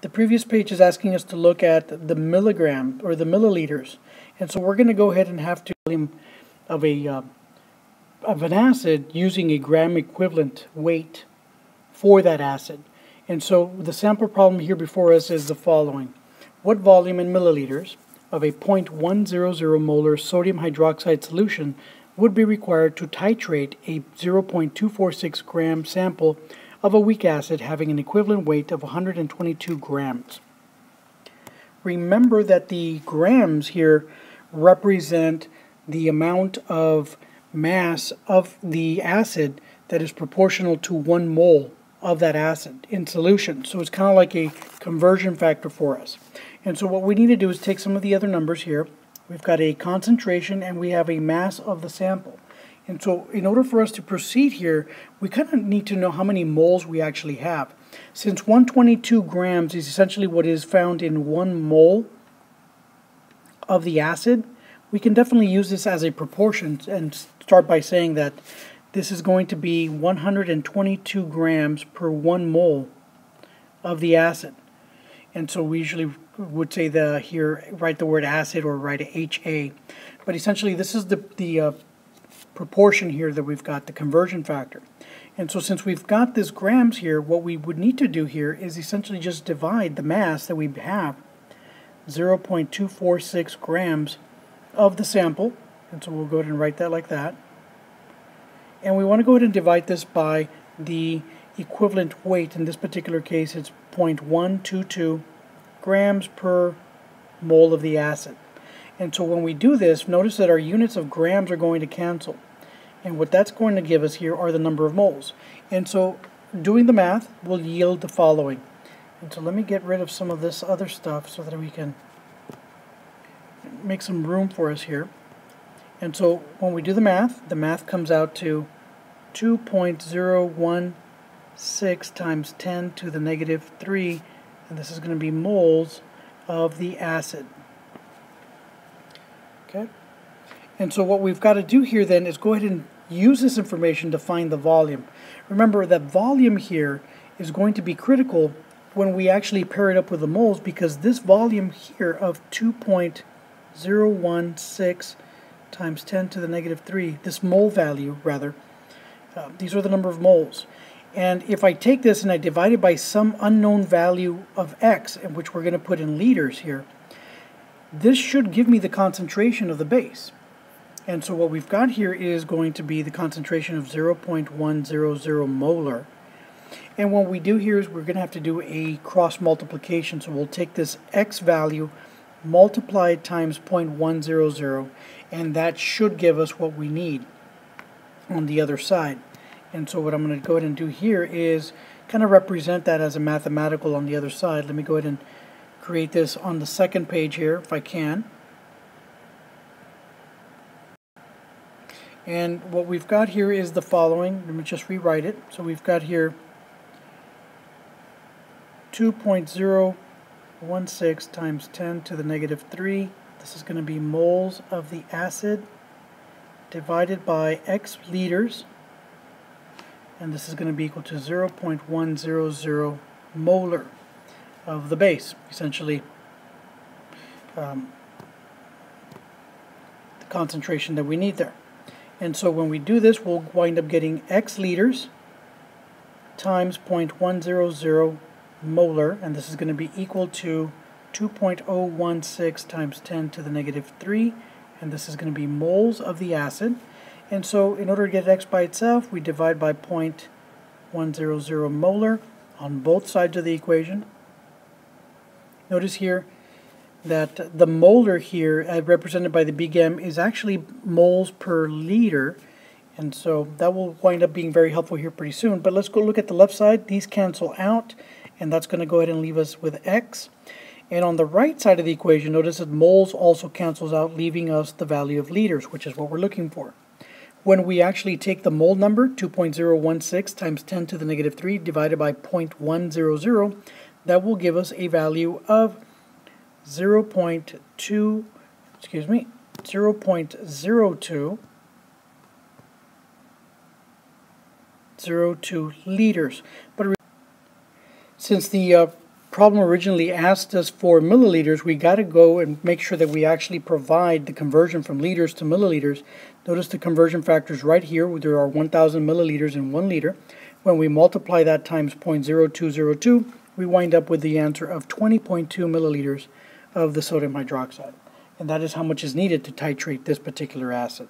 the previous page is asking us to look at the milligram or the milliliters, and so we're going to go ahead and have to volume of an acid using a gram equivalent weight for that acid. And so the sample problem here before us is the following: what volume in milliliters of a 0.100 molar sodium hydroxide solution would be required to titrate a 0.246 gram sample of a weak acid having an equivalent weight of 122 grams. Remember that the grams here represent the amount of mass of the acid that is proportional to 1 mole of that acid in solution. So it's kind of like a conversion factor for us. And so what we need to do is take some of the other numbers here. We've got a concentration and we have a mass of the sample. And so in order for us to proceed here, we kind of need to know how many moles we actually have. Since 122 grams is essentially what is found in 1 mole of the acid, we can definitely use this as a proportion and start by saying that this is going to be 122 grams per 1 mole of the acid. And so we usually would say here, write the word acid or write HA. But essentially this is the proportion here that we've got, the conversion factor. And so since we've got this grams here, what we would need to do here is essentially just divide the mass that we have, 0.246 grams of the sample. And so we'll go ahead and write that like that. And we want to go ahead and divide this by the equivalent weight. In this particular case, it's 0.122 grams per mole of the acid. And so when we do this, notice that our units of grams are going to cancel. And what that's going to give us here are the number of moles. And so doing the math will yield the following. And so let me get rid of some of this other stuff so that we can make some room for us here. And so when we do the math comes out to 2.016 times 10 to the negative 3, and this is going to be moles of the acid. Okay? And so what we've got to do here then is go ahead and use this information to find the volume. Remember that volume here is going to be critical when we actually pair it up with the moles, because this volume here of 2.016 times 10 to the negative 3, this mole value rather, these are the number of moles. And if I take this and I divide it by some unknown value of x, which we're going to put in liters here, this should give me the concentration of the base. And so what we've got here is going to be the concentration of 0.100 molar. And what we do here is we're going to have to do a cross multiplication. So we'll take this x value multiplied times 0.100, and that should give us what we need on the other side. And so what I'm going to go ahead and do here is kind of represent that as a mathematical on the other side. Let me go ahead and create this on the second page here if I can. And what we've got here is the following. Let me just rewrite it. So we've got here 2.016 times 10 to the negative 3. This is going to be moles of the acid divided by x liters. And this is going to be equal to 0.100 molar of the base, essentially the concentration that we need there. And so when we do this, we'll wind up getting x liters times 0.100 molar, and this is going to be equal to 2.016 times 10 to the negative 3, and this is going to be moles of the acid. And so in order to get x by itself, we divide by 0.100 molar on both sides of the equation. Notice here that the molar here, represented by the big M, is actually moles per liter. And so that will wind up being very helpful here pretty soon. But let's go look at the left side. These cancel out, and that's going to go ahead and leave us with x. And on the right side of the equation, notice that moles also cancels out, leaving us the value of liters, which is what we're looking for. When we actually take the mole number, 2.016 times 10 to the negative 3 divided by 0.100, that will give us a value of 0.02 liters. But since the problem originally asked us for milliliters, we got to go and make sure that we actually provide the conversion from liters to milliliters. Notice the conversion factors right here. There are 1,000 milliliters in 1 liter. When we multiply that times 0.0202, we wind up with the answer of 20.2 milliliters of the sodium hydroxide. And that is how much is needed to titrate this particular acid.